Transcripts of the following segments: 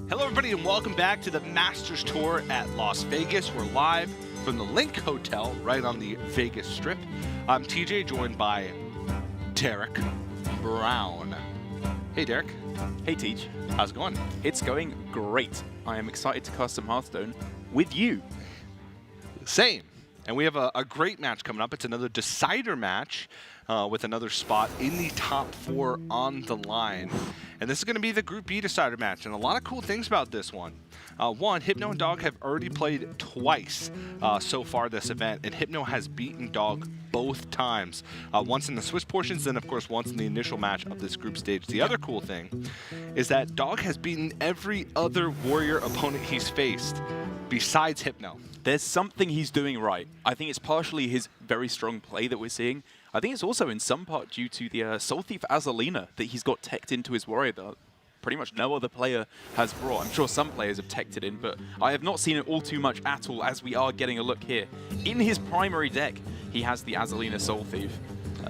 Hello everybody and welcome back to the Masters Tour at Las Vegas. We're live from the Link Hotel right on the Vegas Strip. I'm TJ, joined by Derek Brown. Hey Derek. Hey Teach. How's it going? It's going great. I am excited to cast some Hearthstone with you. Same. And we have a great match coming up. It's another decider match with another spot in the top 4 on the line. And this is going to be the Group B decider match. And a lot of cool things about this one. One, Hypno and Dog have already played twice so far this event. And Hypno has beaten Dog both times. Once in the Swiss portions, then of course once in the initial match of this group stage. The other cool thing is that Dog has beaten every other warrior opponent he's faced besides Hypno. There's something he's doing right. I think it's partially his very strong play that we're seeing. I think it's also in some part due to the Soul Thief Azalina that he's got teched into his warrior that pretty much no other player has brought. I'm sure some players have teched it in, but I have not seen it all too much at all, as we are getting a look here. In his primary deck, he has the Azalina Soul Thief.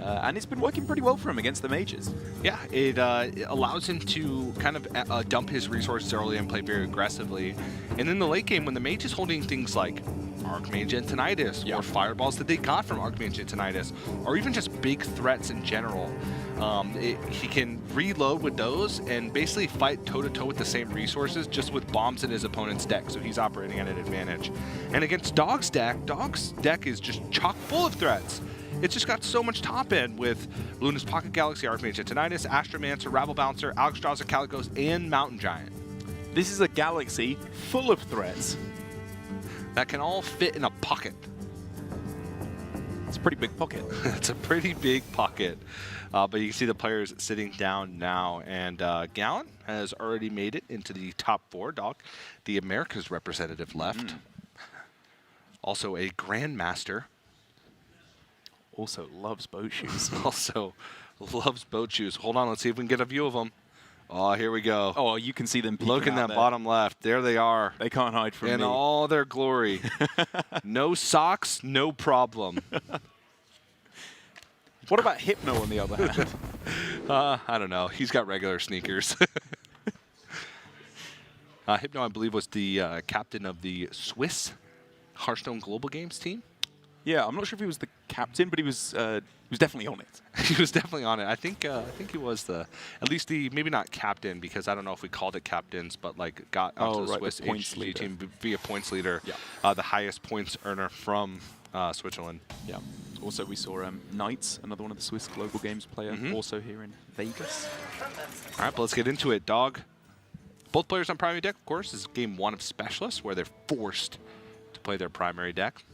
And it's been working pretty well for him against the mages. Yeah, it allows him to kind of dump his resources early and play very aggressively. And in the late game, when the mage is holding things like Archmage Antonidas or fireballs that they got from Archmage Antonidas, or even just big threats in general, he can reload with those and basically fight toe-to-toe with the same resources, just with bombs in his opponent's deck, so he's operating at an advantage. And against Dog's deck is just chock full of threats. It's just got so much top end with Luna's Pocket Galaxy, Archmage Antonidas, Astromancer, Rabble Bouncer, Alexstrasza, Calicos, and Mountain Giant. This is a galaxy full of threats that can all fit in a pocket. It's a pretty big pocket. It's a pretty big pocket. But you can see the players sitting down now. And Gallon has already made it into the top 4. Dog, the Americas representative left. Also a Grandmaster. Also loves boat shoes. Also loves boat shoes. Hold on, let's see if we can get a view of them. Oh, here we go. Oh, you can see them peeking Look in that there. bottom left. There they are. They can't hide from me. In all their glory. No socks, no problem. What about Hypno on the other hand? I don't know. He's got regular sneakers. Hypno, I believe, was the captain of the Swiss Hearthstone Global Games team. Yeah, I'm not sure if he was the captain, but he was definitely on it. He was definitely on it. I think he was at least the, maybe not captain, because I don't know if we called it captains, but like got onto the Swiss points HG leader. team via points leader, the highest points earner from Switzerland. Yeah. Also, we saw Knights, another one of the Swiss Global Games player, also here in Vegas. All right, but let's get into it. Dog, both players on primary deck, of course. This is game 1 of Specialists, where they're forced to play their primary deck.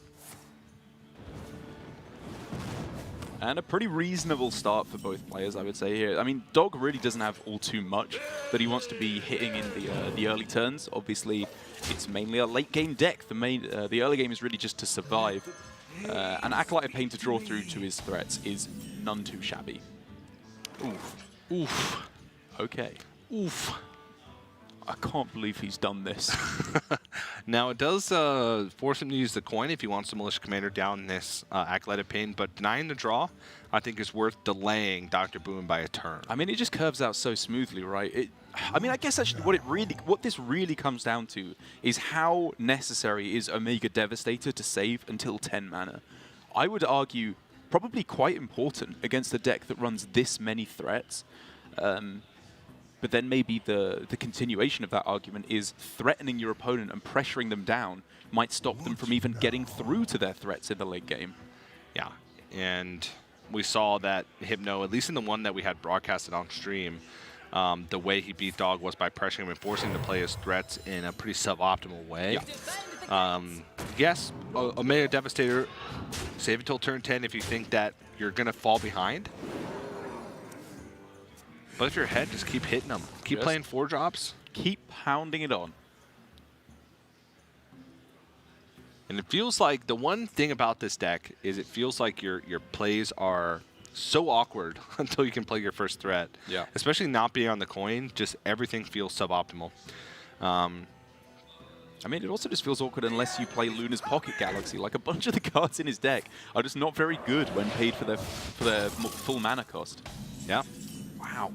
And a pretty reasonable start for both players, I would say here. I mean, Dog really doesn't have all too much that he wants to be hitting in the early turns. Obviously, it's mainly a late game deck. The early game is really just to survive. And Acolyte of Pain to draw through to his threats is none too shabby. Oof. Oof. Okay. Oof. I can't believe he's done this. Now, it does force him to use the coin if he wants the Militia Commander down this Acolyte of Pain, but denying the draw, I think, is worth delaying Dr. Boom by a turn. I mean, it just curves out so smoothly, right? I mean, I guess actually what this really comes down to is how necessary is Omega Devastator to save until 10 mana. I would argue probably quite important against a deck that runs this many threats. But then maybe the continuation of that argument is threatening your opponent and pressuring them down might stop them from even getting through to their threats in the late game. Yeah, and we saw that Hypno, at least in the one that we had broadcasted on stream, the way he beat Dog was by pressuring him and forcing him to play his threats in a pretty suboptimal way. Yeah. Yes, Omega Devastator, save until turn 10 if you think that you're going to fall behind. But if you're ahead, just keep hitting them. Keep playing 4-drops. Keep pounding it on. And it feels like the one thing about this deck is it feels like your plays are so awkward until you can play your first threat. Yeah. Especially not being on the coin, just everything feels suboptimal. I mean, it also just feels awkward unless you play Luna's Pocket Galaxy. Like, a bunch of the cards in his deck are just not very good when paid for their full mana cost. Yeah. Wow.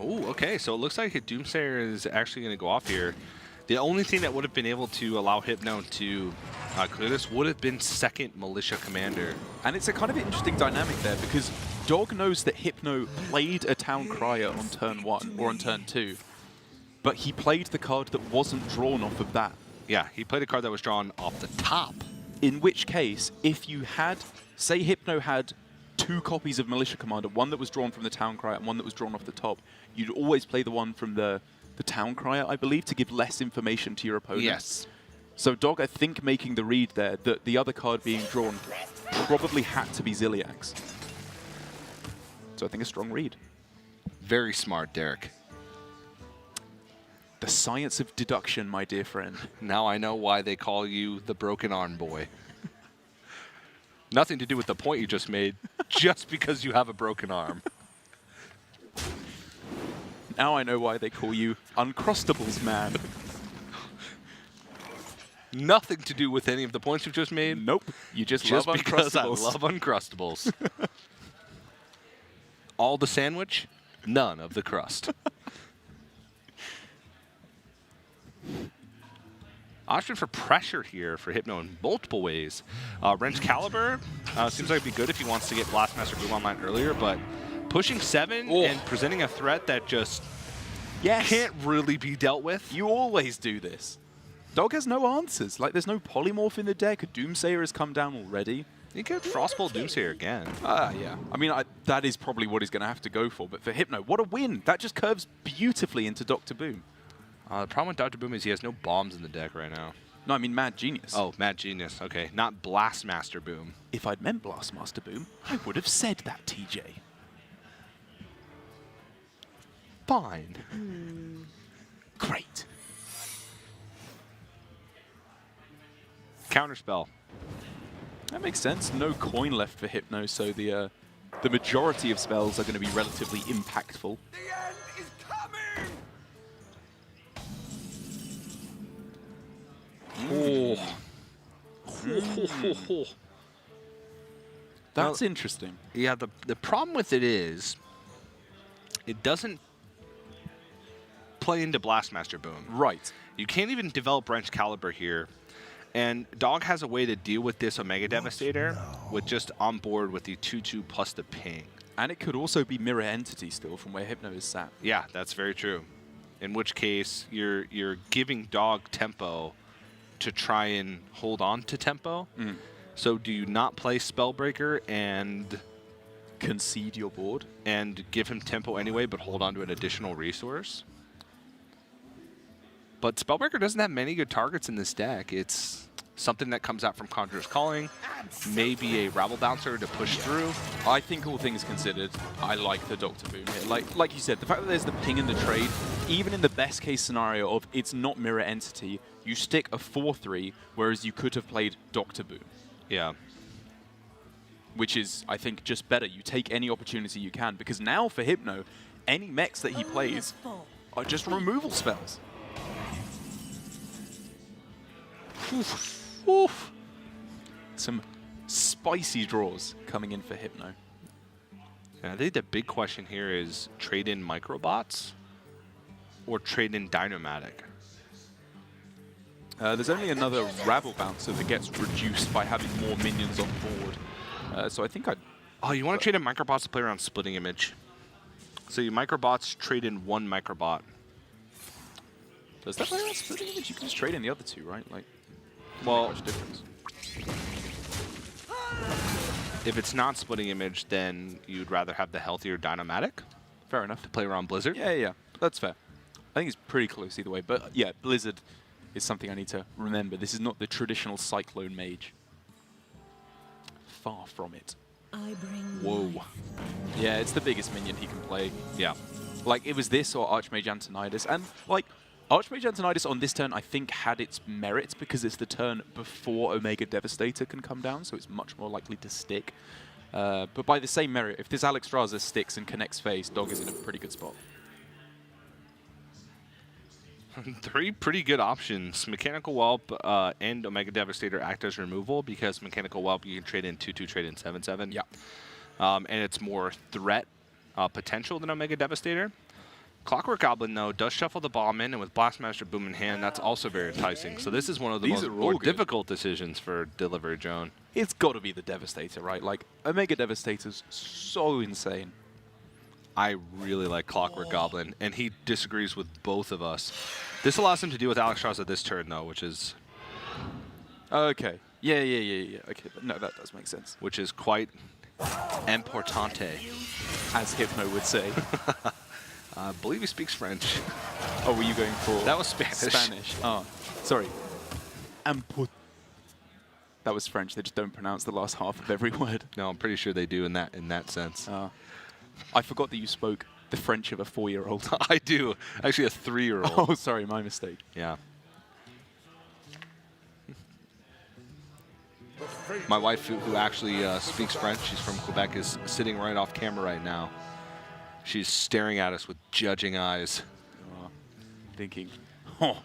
Oh, okay. So it looks like a Doomsayer is actually going to go off here. The only thing that would have been able to allow Hypno to clear this would have been second Militia Commander. And it's a kind of interesting dynamic there because Dog knows that Hypno played a Town Crier on turn 1 or on turn 2, but he played the card that wasn't drawn off of that. Yeah, he played a card that was drawn off the top. In which case, if you had, say Hypno had 2 copies of Militia Commander, one that was drawn from the Town Crier and one that was drawn off the top, you'd always play the one from the Town Crier, I believe, to give less information to your opponent. Yes. So Dog, I think, making the read there that the other card being drawn probably had to be Ziliax. So I think a strong read. Very smart, Derek. The science of deduction, my dear friend. Now I know why they call you the Broken Arm Boy. Nothing to do with the point you just made, just because you have a broken arm. Now I know why they call you Uncrustables Man. Nothing to do with any of the points you've just made. Nope. You just Just love because I Uncrustables. love Uncrustables. All the sandwich, none of the crust. Option for pressure here for Hypno in multiple ways. Wrench Caliber seems like it'd be good if he wants to get Blastmaster Boom online earlier, but pushing 7 and presenting a threat that just can't really be dealt with. You always do this. Dog has no answers. Like, there's no Polymorph in the deck. A Doomsayer has come down already. You get Frostbolt Doomsayer again. Yeah. I mean, that is probably what he's going to have to go for. But for Hypno, what a win. That just curves beautifully into Dr. Boom. The problem with Dr. Boom is he has no bombs in the deck right now. No, I mean Mad Genius. Oh, Mad Genius. Okay, not Blastmaster Boom. If I'd meant Blastmaster Boom, I would have said that, TJ. Fine. Great. Counterspell. That makes sense. No coin left for Hypno, so the majority of spells are going to be relatively impactful. The end is coming! That's interesting. Yeah, the problem with it is it doesn't play into Blastmaster Boom. Right. You can't even develop Wrench Caliber here. And Dog has a way to deal with this Omega Devastator with just on board with the 2/2 plus the ping. And it could also be Mirror Entity still from where Hypno is sat. Yeah, that's very true. In which case, you're giving Dog tempo to try and hold on to tempo. So do you not play Spellbreaker and Concede your board? And give him tempo anyway, but hold on to an additional resource? But Spellbreaker doesn't have many good targets in this deck. It's something that comes out from Conjurer's Calling, maybe a Rabble Bouncer to push through. I think all things considered, I like the Dr. Boom here. Like you said, the fact that there's the ping in the trade, even in the best case scenario of it's not Mirror Entity, you stick a 4/3, whereas you could have played Dr. Boom. Yeah. Which is, I think, just better. You take any opportunity you can, because now for Hypno, any mechs that he plays are just removal spells. Oof. Some spicy draws coming in for Hypno. Yeah, I think the big question here is trade in Microbots or trade in Dynomatic. There's only another Rabble Bouncer that gets reduced by having more minions on board. So I think I'd... Oh, you want to trade in Microbots to play around Splitting Image. So you Microbots trade in one Microbot. Does that play around Splitting Image? You can just trade in the other two, right? Like, well, much difference. If it's not Splitting Image, then you'd rather have the healthier Dynomatic Fair enough. to play around Blizzard. Yeah. That's fair. I think it's pretty close either way. But yeah, Blizzard is something I need to remember. This is not the traditional Cyclone Mage. Far from it. I bring Whoa. Yeah, it's the biggest minion he can play. Yeah. Like, it was this or Archmage Antonidas. And, like, Archmage Antonidas on this turn, I think, had its merits because it's the turn before Omega Devastator can come down, so it's much more likely to stick. But by the same merit, if this Alexstrasza sticks and connects face, Dog is in a pretty good spot. 3 pretty good options. Mechanical Whelp and Omega Devastator act as removal because Mechanical Whelp you can trade in 2/2, trade in 7/7. Yeah. And it's more threat potential than Omega Devastator. Clockwork Goblin, though, does shuffle the bomb in, and with Blastmaster Boom in hand, that's also very enticing. So this is one of the more difficult decisions for Delivery Joan. It's got to be the Devastator, right? Like, Omega Devastator's so insane. I really like Clockwork Goblin, and he disagrees with both of us. This allows him to deal with Alexstrasza this turn, though, which is... Okay. Yeah. Okay, but no, that does make sense. Which is quite importante. As Hypno would say. I believe he speaks French. Oh, were you going for... That was Spanish. Spanish. Oh, sorry. That was French. They just don't pronounce the last half of every word. No, I'm pretty sure they do in that sense. I forgot that you spoke the French of a 4-year-old. I do. Actually, a 3-year-old. Oh, sorry, my mistake. Yeah. My wife, who actually speaks French, she's from Quebec, is sitting right off camera right now. She's staring at us with judging eyes. Thinking, oh,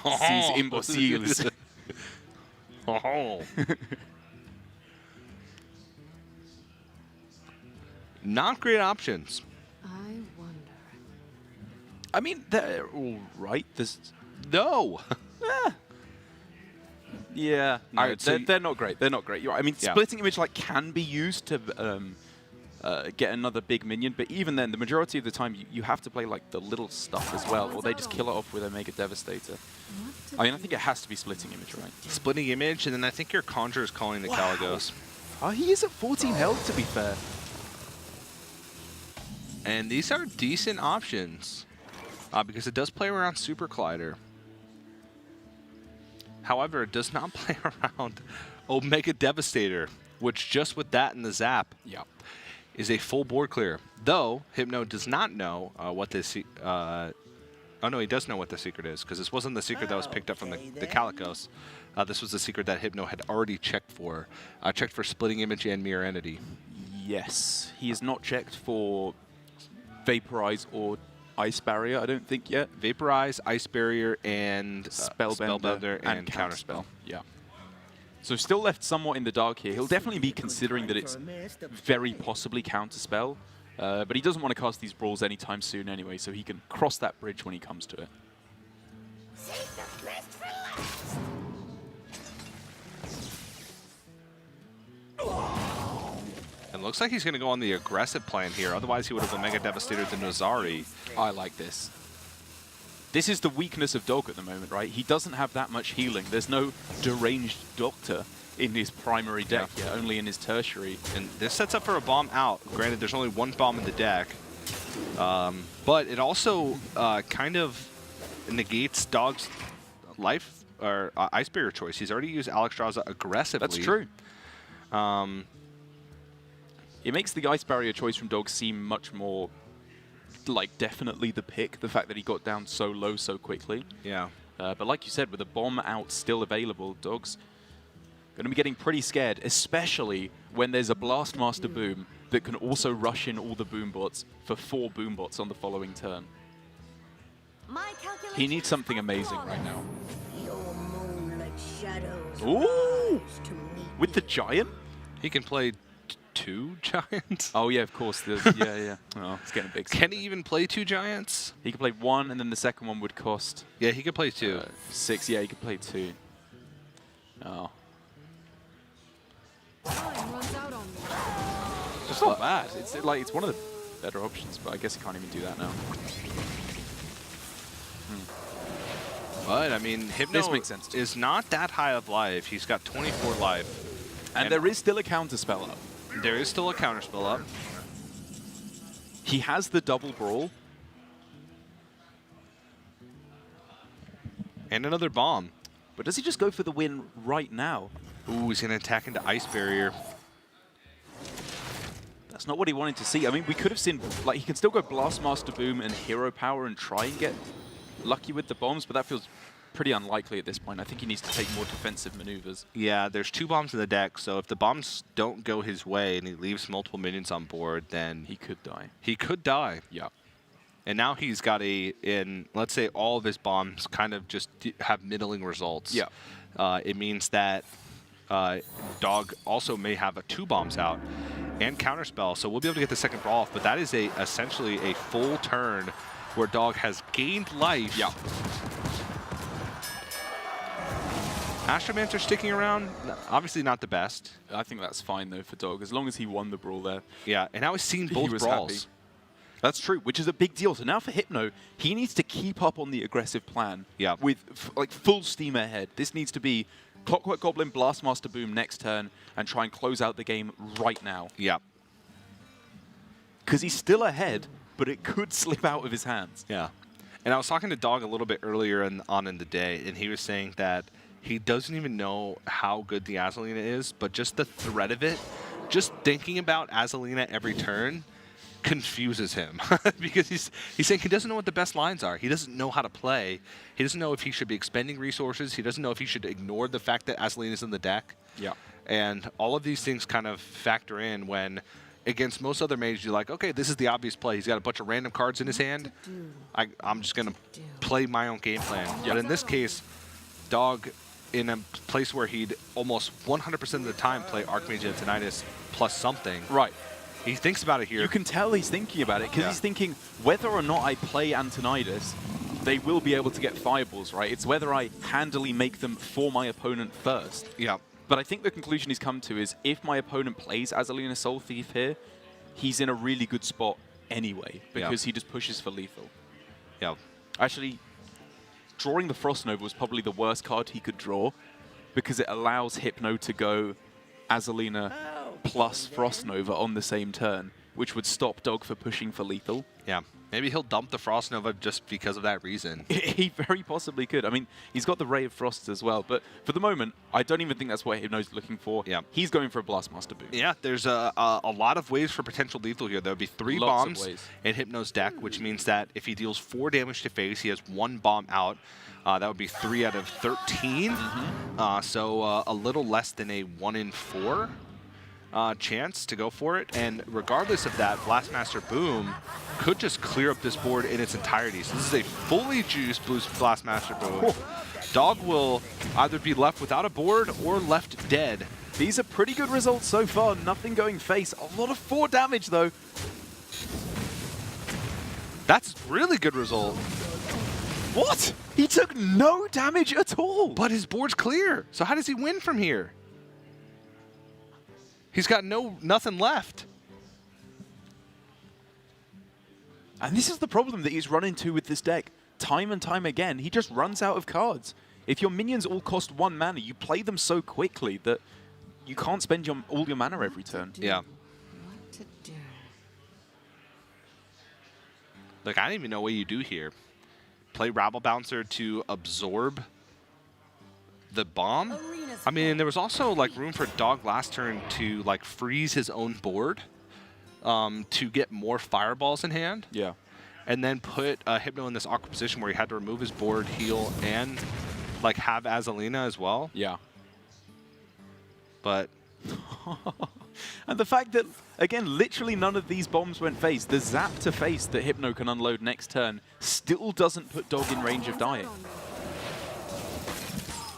ces imbéciles. Oh. Not great options. I wonder. I mean, they're all right. There's No. yeah, no, All right, so they're not great. They're not great. You're right. I mean, splitting image like can be used to get another big minion, but even then, the majority of the time, you have to play like the little stuff as well, or they just kill it off with Omega Devastator. I mean, I think it has to be splitting image, right? Splitting image, and then I think your Conjure is calling the Caligos. Oh, he is at 14 health, to be fair. And these are decent options, because it does play around Super Collider. However, it does not play around Omega Devastator, which just with that and the zap is a full board clear. Though, Hypno does not know what this... oh, no, he does know what the secret is, because this wasn't the secret that was picked up from the Calicos. This was the secret that Hypno had already checked for. Checked for Splitting Image and Mirror Entity. Yes. He is not checked for Vaporize or Ice Barrier, I don't think yet. Vaporize, Ice Barrier, and Spellbender and Counterspell. Yeah. So still left somewhat in the dark here. He'll definitely be considering that it's very possibly Counterspell, but he doesn't want to cast these brawls anytime soon anyway, so he can cross that bridge when he comes to it. Save the best for last. And looks like he's going to go on the aggressive plan here. Otherwise, he would have Omega Devastated the Nozari. I like this. This is the weakness of Dog at the moment, right? He doesn't have that much healing. There's no deranged Doctor in his primary deck yet, only in his tertiary. And this sets up for a bomb out. Granted, there's only one bomb in the deck. But it also kind of negates Dog's life or Ice Barrier choice. He's already used Alexstrasza aggressively. That's true. It makes the Ice Barrier choice from Dog seem much more, like, definitely the pick, the fact that he got down so low so quickly. Yeah. But like you said, with a bomb out still available, Dog's going to be getting pretty scared, especially when there's a Blastmaster Boom that can also rush in all the Boom Bots for 4 Boom Bots on the following turn. He needs something amazing right now. Ooh! With the Giant? He can play 2 Giants? Oh, yeah, of course. Yeah. Oh, it's getting big. Can he even play 2 Giants? He can play 1, and then the second one would cost... Yeah, he could play 2. 6, yeah, he could play 2. Oh. Time runs out on me. It's not bad. It's like it's one of the better options, but I guess he can't even do that now. But, I mean, Hypno This makes sense is not that high of life. He's got 24 life. And there is still a counterspell up. There is still a counterspell up. He has the double brawl. And another bomb. But does he just go for the win right now? Ooh, he's going to attack into Ice Barrier. That's not what he wanted to see. I mean, we could have seen, like, he can still go Blastmaster Boom and Hero Power and try and get lucky with the bombs, but that feels pretty unlikely at this point. I think he needs to take more defensive maneuvers. Yeah, there's 2 bombs in the deck, so if the bombs don't go his way and he leaves multiple minions on board, then he could die. He could die. Yeah. And now he's got let's say all of his bombs kind of just have middling results. Yeah. It means that Dog also may have 2 bombs out and counterspell, so we'll be able to get the second brawl off, but that is essentially a full turn where Dog has gained life. Yeah. Astromancer sticking around, obviously not the best. I think that's fine, though, for Dog, as long as he won the brawl there. Yeah, and now he's seen both was brawls. happy. That's true, which is a big deal. So now for Hypno, he needs to keep up on the aggressive plan with like full steam ahead. This needs to be Clockwork Goblin, Blastmaster Boom next turn, and try and close out the game right now. Yeah. Because he's still ahead, but it could slip out of his hands. Yeah. And I was talking to Dog a little bit earlier on in the day, and he was saying that he doesn't even know how good the Azalina is, but just the threat of it, just thinking about Azalina every turn confuses him. Because he's saying he doesn't know what the best lines are. He doesn't know how to play. He doesn't know if he should be expending resources. He doesn't know if he should ignore the fact that Azalina's in the deck. Yeah. And all of these things kind of factor in when, against most other mages, you're like, okay, this is the obvious play. He's got a bunch of random cards in his hand. I'm just going to play my own game plan. But in this case, Dog, in a place where he'd almost 100% of the time play Archmage Antonidas plus something. Right. He thinks about it here. You can tell he's thinking about it, because he's thinking, whether or not I play Antonidas, they will be able to get fireballs, right? It's whether I handily make them for my opponent first. Yeah. But I think the conclusion he's come to is, if my opponent plays Azalina Soul Thief here, he's in a really good spot anyway, because he just pushes for lethal. Yeah. Actually, drawing the Frost Nova was probably the worst card he could draw, because it allows Hypno to go Azalina plus Frost Nova on the same turn, which would stop Dog for pushing for lethal. Yeah. Maybe he'll dump the Frost Nova just because of that reason. He very possibly could. I mean, he's got the Ray of Frost as well, but for the moment, I don't even think that's what Hypno's looking for. Yeah. He's going for a Blastmaster Boom. Yeah, there's a lot of ways for potential lethal here. There would be 3 Lots of bombs ways. in Hypno's deck, which means that if he deals 4 damage to face, he has 1 bomb out. That would be 3 out of 13. So a little less than a 1 in 4 chance to go for it. And regardless of that, Blastmaster Boom could just clear up this board in its entirety. So this is a fully juiced boost Blastmaster Boom. Dog will either be left without a board or left dead. These are pretty good results so far. Nothing going face. A lot of 4 damage, though. That's really good result. What? He took no damage at all. But his board's clear. So how does he win from here? He's got nothing left. And this is the problem that he's run into with this deck. Time and time again, he just runs out of cards. If your minions all cost 1 mana, you play them so quickly that you can't spend all your mana every turn. Yeah. What to do? Like, I don't even know what you do here. Play Rabble Bouncer to absorb the bomb? I mean, there was also like room for Dog last turn to like freeze his own board to get more fireballs in hand. Yeah. And then put Hypno in this awkward position where he had to remove his board, heal, and like have Azalina as well. Yeah. But and the fact that, again, literally none of these bombs went face. The zap to face that Hypno can unload next turn still doesn't put Dog in range of dying.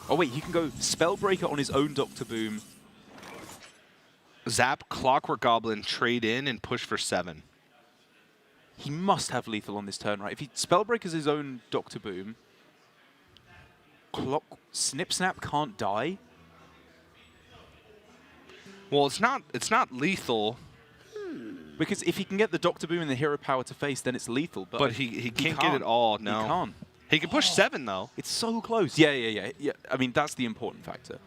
Oh wait, he can go Spellbreaker on his own Dr. Boom. Zap, Clockwork Goblin, trade in, and push for 7. He must have lethal on this turn, right? If he Spellbreakers his own Dr. Boom, Snip Snap can't die. Well, it's not lethal. Because if he can get the Dr. Boom and the Hero Power to face, then it's lethal. But he can't get it all, no. He can't. He can push 7, though. It's so close. Yeah. I mean, that's the important factor.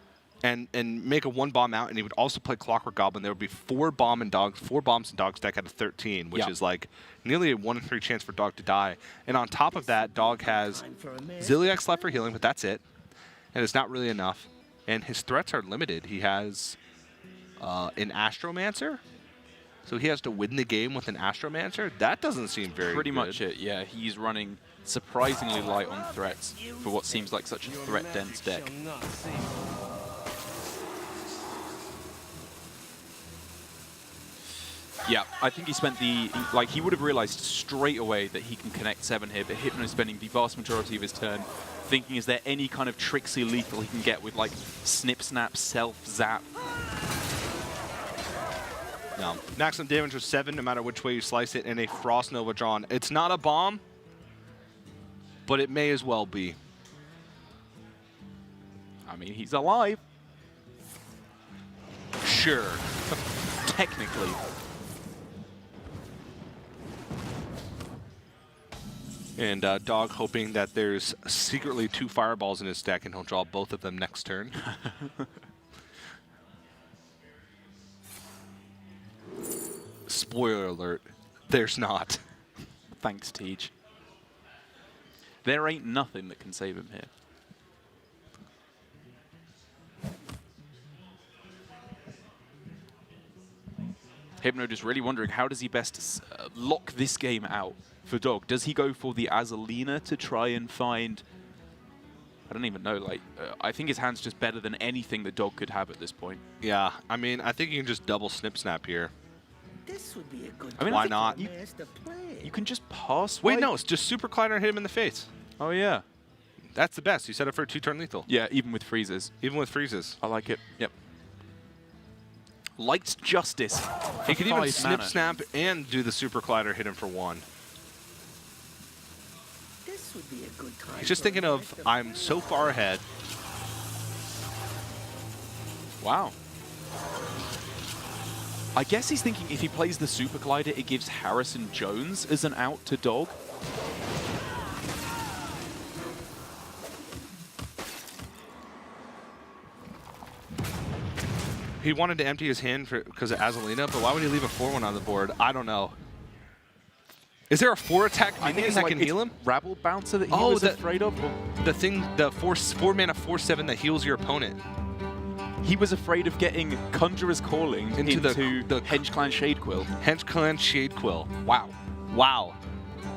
And make a 1 bomb out, and he would also play Clockwork Goblin. There would be 4 bombs in Dog's deck out of 13, which is like nearly a 1 in 3 chance for Dog to die. And on top of that, Dog has Ziliax left for healing, but that's it. And it's not really enough. And his threats are limited. He has an Astromancer. So he has to win the game with an Astromancer? That doesn't seem very good. Pretty much it, yeah. He's running surprisingly light on threats for what seems like such a threat-dense deck. Yeah, I think he spent he would have realized straight away that he can connect 7 here, but Hypno is spending the vast majority of his turn thinking, is there any kind of tricksy lethal he can get with, like, Snip Snap, Self, Zap? No. Maximum damage was 7, no matter which way you slice it, and a Frost Nova drawn. It's not a bomb, but it may as well be. I mean, he's alive. Sure. Technically. And Dog hoping that there's secretly 2 fireballs in his deck and he'll draw both of them next turn. Spoiler alert, there's not. Thanks, Teach. There ain't nothing that can save him here. Hypno just really wondering, how does he best lock this game out for Dog? Does he go for the Azalina to try and find... I don't even know, like, I think his hand's just better than anything that Dog could have at this point. Yeah, I mean, I think you can just double Snip Snap here. This would be a good I mean, why not? You can just pass. Wait, no, it's just Super Collider and hit him in the face. Oh, yeah. That's the best. You set it for a 2-turn lethal. Yeah, even with freezes. Even with freezes. I like it. Yep. Light's Justice. He could even 5 Snip mana. Snap and do the Super Collider, hit him for 1. This would be a good time. He's just thinking of, I'm so far ahead. Wow. I guess he's thinking if he plays the Super Collider, it gives Harrison Jones as an out to Dog. He wanted to empty his hand because of Azalina, but why would he leave a 4-1 on the board? I don't know. Is there a 4 attack minion that can heal him? Rabble Bouncer that he was afraid of? The thing, the 4 mana 4/7 that heals your opponent. He was afraid of getting Conjurer's Calling into the Henge Clan Shadequill. Henge Clan Shadequill. Wow. Wow.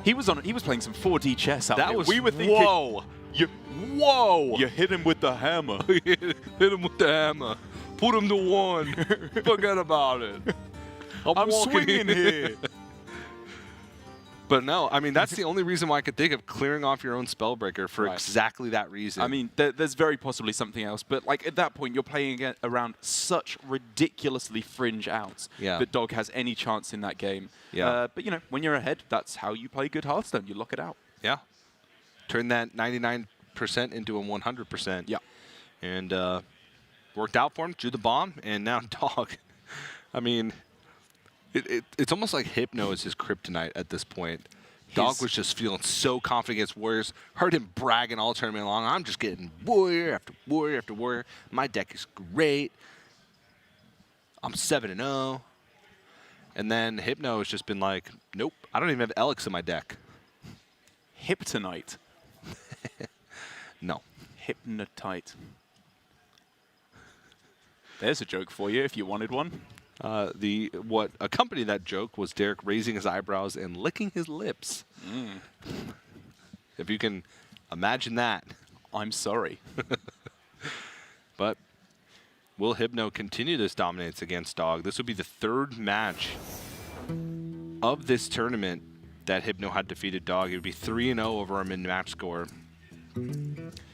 He was playing some 4D chess out there. That was, we were thinking, whoa. Whoa. You hit him with the hammer. Hit him with the hammer. Put him to 1. Forget about it. I'm swinging here. But no, I mean, that's the only reason why I could think of clearing off your own Spellbreaker for exactly that reason. I mean, there's very possibly something else, but like at that point, you're playing around such ridiculously fringe outs that Dog has any chance in that game. Yeah. But you know, when you're ahead, that's how you play good Hearthstone. You lock it out. Yeah. Turn that 99% into a 100%. Yeah. And worked out for him, drew the bomb, and now Dog. I mean, it's almost like Hypno is his kryptonite at this point. Dog was just feeling so confident against Warriors. Heard him bragging all tournament long. I'm just getting Warrior after Warrior after Warrior. My deck is great. I'm 7-0. And then Hypno has just been like, nope, I don't even have Elix in my deck. Hyptonite. No. Hypnotite. There's a joke for you if you wanted one. What accompanied that joke was Derek raising his eyebrows and licking his lips. If you can imagine that. I'm sorry. But will Hypno continue this dominance against Dog? This would be the 3rd match of this tournament that Hypno had defeated Dog. It would be 3-0 over our min-match score.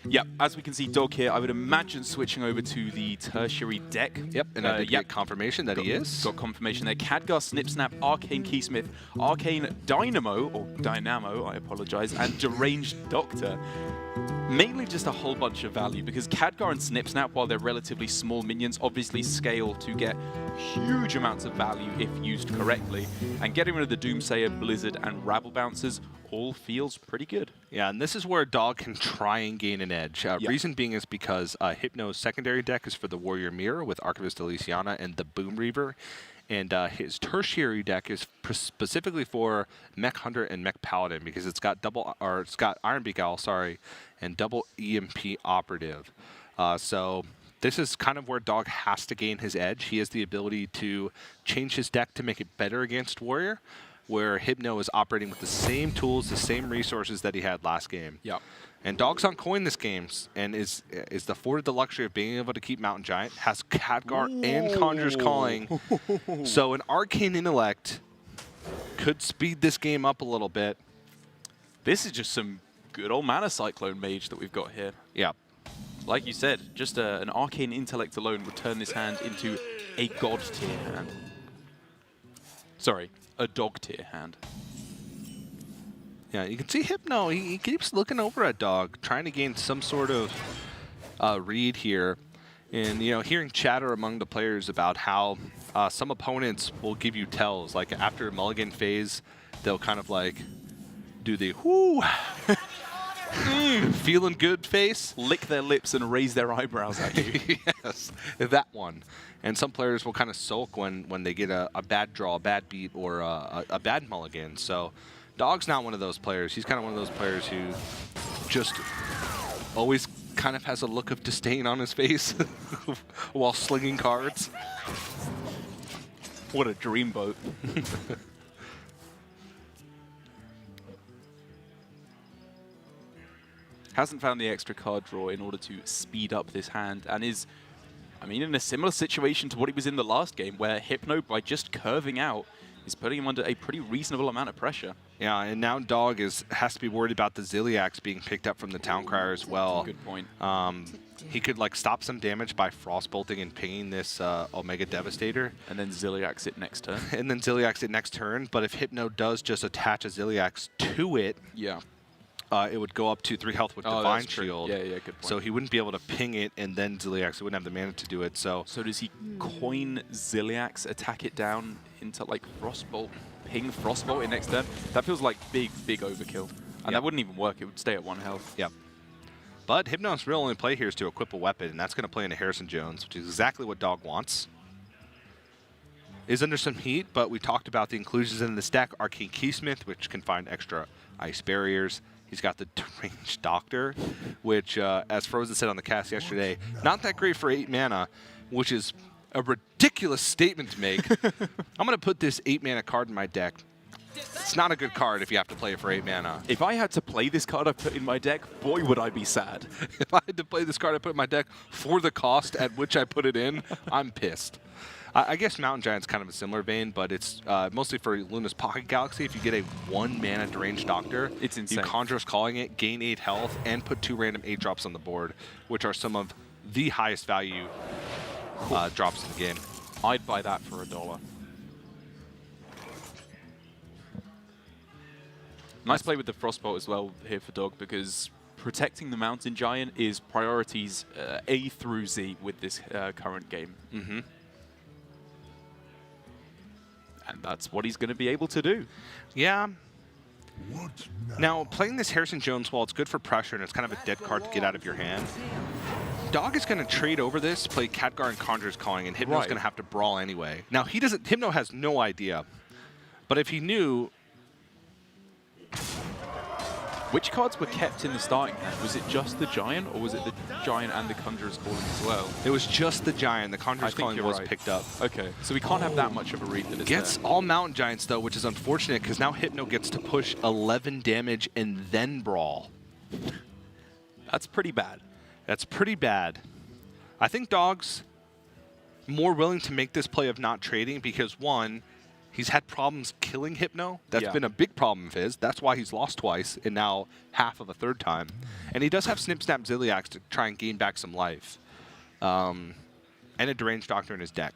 Yep, as we can see Dog here, I would imagine switching over to the tertiary deck. Yep, and I did get confirmation that he is. Got confirmation there. Khadgar, Snip Snap, Arcane Keysmith, Arcane Dynamo, or Dynamo, I apologize, and Deranged Doctor. Mainly just a whole bunch of value, because Khadgar and Snip Snap, while they're relatively small minions, obviously scale to get huge amounts of value if used correctly. And getting rid of the Doomsayer, Blizzard, and Rabble Bouncers all feels pretty good. Yeah, and this is where Dog can try and gain an edge. Reason being is because Hypno's secondary deck is for the Warrior Mirror with Archivist Elysiana and the Boom Reaver. And his tertiary deck is specifically for Mech Hunter and Mech Paladin because it's got Iron Beak Owl, and double EMP Operative. So this is kind of where Dog has to gain his edge. He has the ability to change his deck to make it better against Warrior, where Hypno is operating with the same tools, the same resources that he had last game. Yep. And Dog's on coin this game and is afforded the luxury of being able to keep Mountain Giant, has Khadgar and Conjurer's Calling. So an Arcane Intellect could speed this game up a little bit. This is just some good old Mana Cyclone Mage that we've got here. Yeah. Like you said, just an Arcane Intellect alone would turn this hand into a God tier hand. Sorry, a Dog tier hand. Yeah, you can see Hypno. He keeps looking over at Dog, trying to gain some sort of read here. And, you know, hearing chatter among the players about how some opponents will give you tells. Like, after a mulligan phase, they'll kind of, like, do the, whoo, feeling good face. Lick their lips and raise their eyebrows at you. Yes, that one. And some players will kind of sulk when they get a bad draw, a bad beat, or a bad mulligan. So Dog's not one of those players. He's kind of one of those players who just always kind of has a look of disdain on his face while slinging cards. What a dreamboat. Hasn't found the extra card draw in order to speed up this hand, and is, I mean, in a similar situation to what he was in the last game, where Hypno, by just curving out, is putting him under a pretty reasonable amount of pressure. Yeah, and now Dog has to be worried about the Ziliax being picked up from the Town Crier as well. Good point. He could like stop some damage by frostbolting and pinging this Omega Devastator. And then Ziliax it next turn. And then Ziliax it next turn, but if Hypno does just attach a Ziliax to it, Yeah. It would go up to 3 health with Divine that's true. Shield. Yeah, good point. So he wouldn't be able to ping it and then Ziliax. He wouldn't have the mana to do it. So does he coin Ziliax, attack it down into like Frostbolt, ping Frostbolt in next turn? That feels like big overkill. And that wouldn't even work. It would stay at 1 health. Yep. But Hypno's real only play here is to equip a weapon, and that's going to play into Harrison Jones, which is exactly what Dog wants. Is under some heat, but we talked about the inclusions in this deck. Arcane Keysmith, which can find extra ice barriers. He's got the Deranged Doctor, which, as Frozen said on the cast yesterday, not that great for 8 mana, which is a ridiculous statement to make. I'm going to put this 8 mana card in my deck. It's not a good card if you have to play it for 8 mana. If I had to play this card I put in my deck, boy, would I be sad. If I had to play this card I put in my deck for the cost at which I put it in, I'm pissed. I guess Mountain Giant's kind of a similar vein, but it's mostly for Luna's Pocket Galaxy. If you get a 1 mana Deranged Doctor, it's insane. You Conjurer's Calling it, gain 8 health, and put 2 random 8-drops on the board, which are some of the highest value drops in the game. I'd buy that for $1. Nice play with the Frostbolt as well here for Dog, because protecting the Mountain Giant is priorities A through Z with this current game. Mm-hmm. And that's what he's going to be able to do. Yeah. Now, playing this Harrison Jones, while it's good for pressure and it's kind of a dead card to get out of your hand, Dog is going to trade over this, play Khadgar and Conjurer's Calling, and Hypno's going to have to brawl anyway. Now, Hypno has no idea, but if he knew... Which cards were kept in the starting hand? Was it just the Giant, or was it the Giant and the Conjurer's Calling as well? It was just the Giant. The Conjurer's Calling was right. picked up. Okay, so we can't have that much of a read that it's Gets there. all Mountain Giants, though, which is unfortunate, because now Hypno gets to push 11 damage and then brawl. That's pretty bad. That's pretty bad. I think Dog's more willing to make this play of not trading because, one, he's had problems killing Hypno. That's been a big problem of his. That's why he's lost twice and now half of a third time. And he does have Snip Snap Ziliax to try and gain back some life. And a Deranged Doctor in his deck.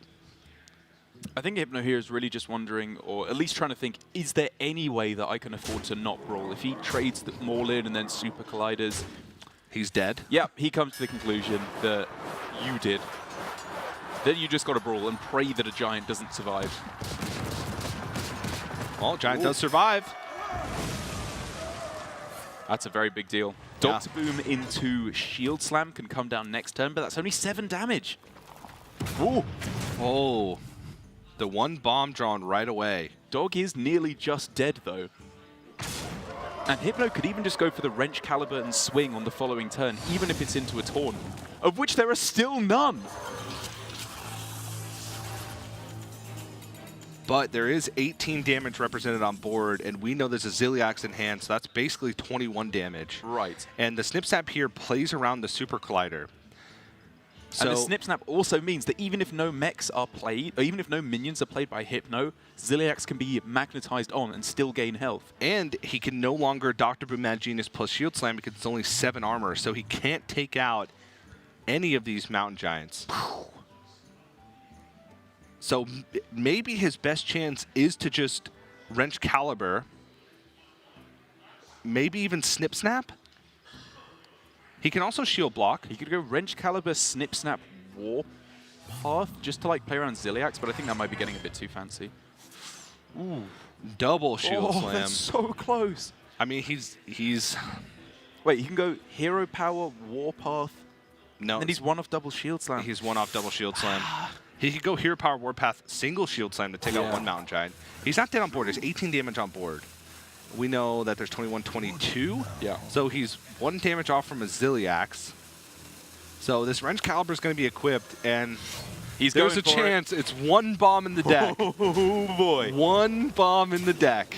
I think Hypno here is really just wondering, or at least trying to think, is there any way that I can afford to not brawl? If he trades the Maulin and then Super Colliders... He's dead? Yeah, he comes to the conclusion that you did. Then you just got to brawl and pray that a Giant doesn't survive. Well, Giant does survive. That's a very big deal. Doctor Boom into Shield Slam can come down next turn, but that's only 7 damage. Ooh. Oh, the 1 bomb drawn right away. Dog is nearly just dead, though. And Hypno could even just go for the Wrench Caliber and swing on the following turn, even if it's into a taunt, of which there are still none. But there is 18 damage represented on board, and we know there's a Ziliax in hand, so that's basically 21 damage. Right. And the Snip Snap here plays around the Super Collider. So And the Snip Snap also means that even if no mechs are played, or even if no minions are played by Hypno, Ziliax can be magnetized on and still gain health. And he can no longer Dr. Boom Mad Genius plus Shield Slam because it's only 7 armor, so he can't take out any of these Mountain Giants. So maybe his best chance is to just Wrench Caliber maybe even Snip Snap. He can also shield block. He could go Wrench Caliber, Snip Snap, Warpath, just to like play around Ziliax, but I think that might be getting a bit too fancy. Ooh, double shield slam. That's so close. I mean, he's Wait, he can go Hero Power, Warpath, no. and then he's one off double shield slam. He's one off double shield slam. He could go Hero Power Warpath single shield slam to take out one Mountain Giant. He's not dead on board. There's 18 damage on board. We know that there's 21, 22. Yeah. So he's 1 damage off from a Ziliax. So this Wrench Caliber is going to be equipped, and there's a chance it's 1 bomb in the deck. Oh boy. 1 bomb in the deck.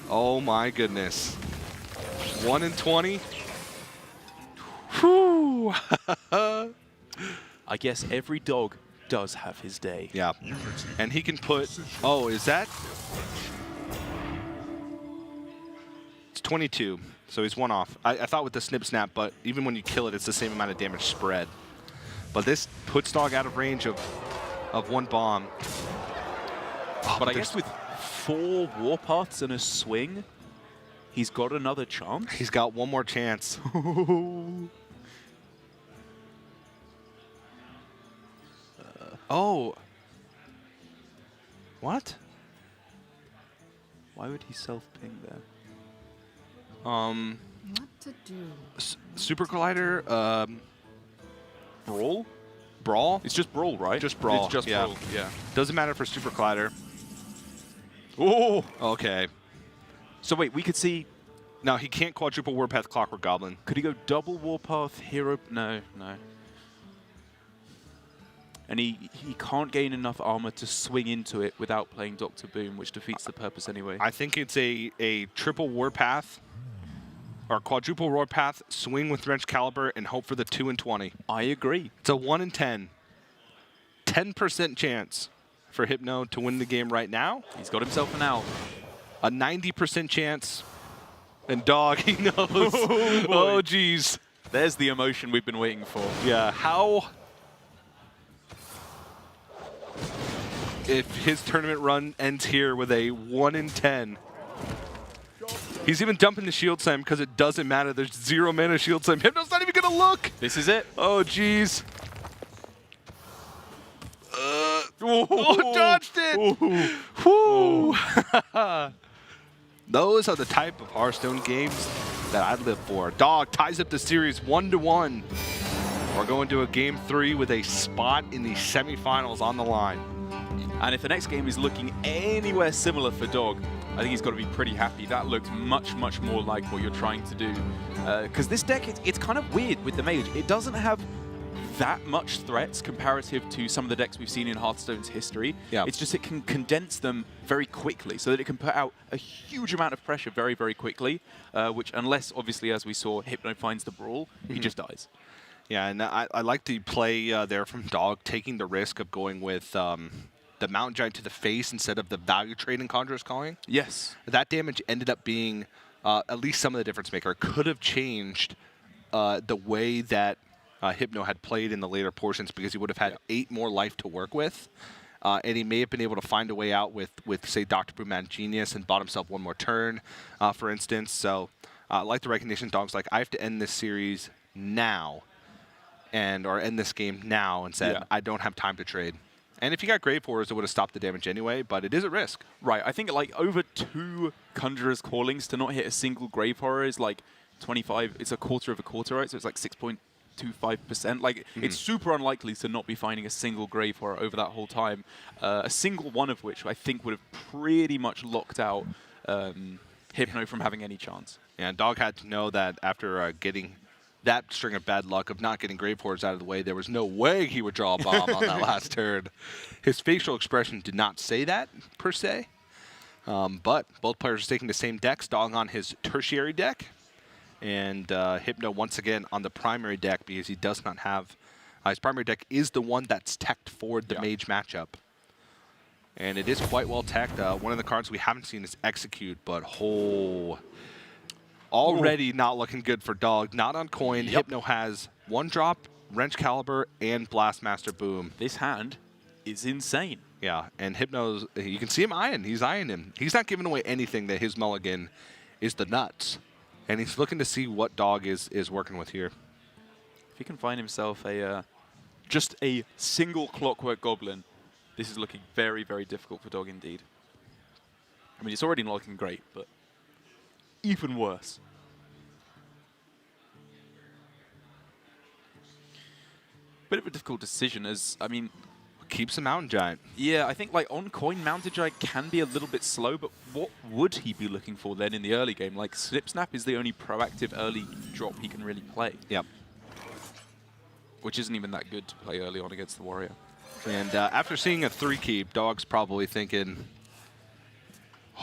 Oh my goodness. 1 in 20. Whew. I guess every dog does have his day. Yeah. And he can put, oh, is that? It's 22. So he's 1 off. I thought with the Snip Snap, but even when you kill it, it's the same amount of damage spread. But this puts Dog out of range of 1 bomb. Oh, but I guess with 4 Warpaths and a swing, he's got another chance. He's got 1 more chance. Oh. What? Why would he self-ping there? What to do? Super Collider, Brawl? Brawl? It's just Brawl, right? Just Brawl, It's just yeah. Brawl, yeah. Doesn't matter for Super Collider. Oh! Okay. So wait, we could see... No, he can't quadruple Warpath Clockwork Goblin. Could he go double Warpath, Hero... No, no. And he can't gain enough armor to swing into it without playing Dr. Boom, which defeats the purpose anyway. I think it's a triple Warpath or quadruple Warpath, swing with Wrench Caliber, and hope for the 2 in 20. I agree. It's a 1 in 10. 10% chance for Hypno to win the game right now. He's got himself an out. A 90% chance. And Dog, he knows. Oh, geez. There's the emotion we've been waiting for. Yeah, how... If his tournament run ends here with a 1 in 10. He's even dumping the Shield Slam because it doesn't matter. There's 0 mana Shield Slam. Hypno's not even going to look. This is it. Oh, jeez. Oh, dodged it. Whoo. Those are the type of Hearthstone games that I live for. Dog ties up the series 1-1. We're going to a game 3 with a spot in the semifinals on the line. And if the next game is looking anywhere similar for Dog, I think he's got to be pretty happy. That looks much, much more like what you're trying to do. Because this deck, it's kind of weird with the Mage. It doesn't have that much threats comparative to some of the decks we've seen in Hearthstone's history. Yeah. It's just it can condense them very quickly so that it can put out a huge amount of pressure very, very quickly, which unless, obviously, as we saw, Hypno finds the Brawl, he just dies. Yeah, and I like the play there from Dog, taking the risk of going with the Mountain Giant to the face instead of the value trade in Conjurer's Calling. Yes. That damage ended up being at least some of the difference maker. It could have changed the way that Hypno had played in the later portions because he would have had 8 more life to work with. And he may have been able to find a way out with say, Dr. Boom Genius and bought himself 1 more turn, for instance. So I like the recognition. Dog's like, I have to end this series now. Or end this game now, and said, I don't have time to trade. And if you got Grave Horrors, it would have stopped the damage anyway, but it is a risk. Right, I think like over 2 Conjurer's Callings to not hit a single Grave Horror is like 25, it's a quarter of a quarter, right? So it's like 6.25%. Like, it's super unlikely to not be finding a single Grave Horror over that whole time. A single one of which I think would have pretty much locked out Hypno from having any chance. Yeah, and Dog had to know that after getting that string of bad luck of not getting Grave Horrors out of the way, there was no way he would draw a bomb on that last turn. His facial expression did not say that, per se. But both players are taking the same decks. Dog on his tertiary deck, and Hypno once again on the primary deck because he does not have... his primary deck is the one that's teched for the Mage matchup. And it is quite well teched. One of the cards we haven't seen is Execute, but already not looking good for Dog. Not on coin. Hypno has 1 drop, Wrench Caliber, and Blastmaster Boom. This hand is insane. Yeah, and Hypno's, you can see him eyeing. He's eyeing him. He's not giving away anything that his mulligan is the nuts. And he's looking to see what Dog is working with here. If he can find himself just a single Clockwork Goblin, this is looking very, very difficult for Dog indeed. I mean, it's already not looking great, but even worse. Bit of a difficult decision as, I mean... Keeps the Mountain Giant. Yeah, I think like on coin, Mountain Giant can be a little bit slow, but what would he be looking for then in the early game? Like, Snip Snap is the only proactive early drop he can really play. Yep. Which isn't even that good to play early on against the Warrior. And after seeing a 3-keep, Dog's probably thinking,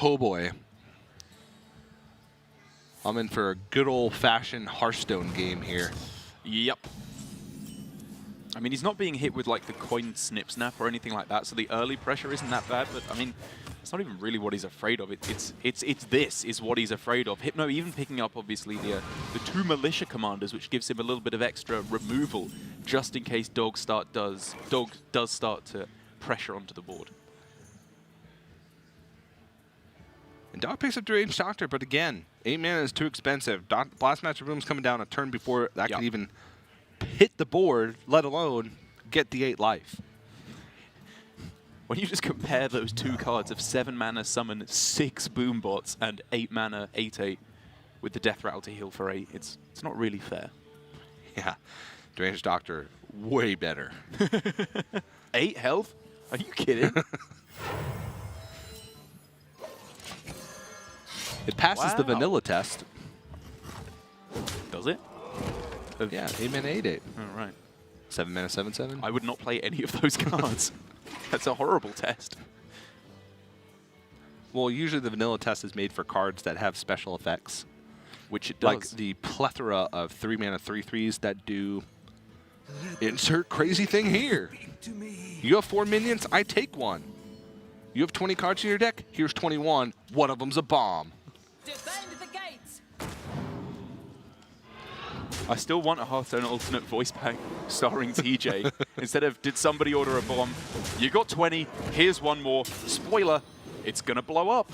oh boy, I'm in for a good old-fashioned Hearthstone game here. Yep. I mean, he's not being hit with like the coin Snip Snap or anything like that, so the early pressure isn't that bad, but I mean, it's not even really what he's afraid of. It's this is what he's afraid of. Hypno even picking up, obviously, the 2 Militia Commanders, which gives him a little bit of extra removal, just in case Dog does start to pressure onto the board. And Dog picks up Deranged Doctor, but again, 8 mana is too expensive. Blast Master Boom's coming down a turn before that could even hit the board, let alone get the 8 life. When you just compare those 2 cards of 7 mana summon 6 Boombots and 8 mana 8/8 with the Death Rattle to heal for 8, it's not really fair. Yeah, Deranged Doctor, way better. 8 health? Are you kidding? It passes the Wow. vanilla test. Does it? Yeah, 8 mana 8/8. All right. 7 mana 7/7. I would not play any of those cards. That's a horrible test. Well, usually the vanilla test is made for cards that have special effects. Which it does. Like the plethora of 3 mana 3/3s that do insert crazy thing here. You have 4 minions, I take 1. You have 20 cards in your deck, here's 21. One of them's a bomb. Defend the gates! I still want a Hearthstone alternate voice pack starring TJ. Instead of, did somebody order a bomb? You got 20, here's 1 more. Spoiler, it's gonna blow up.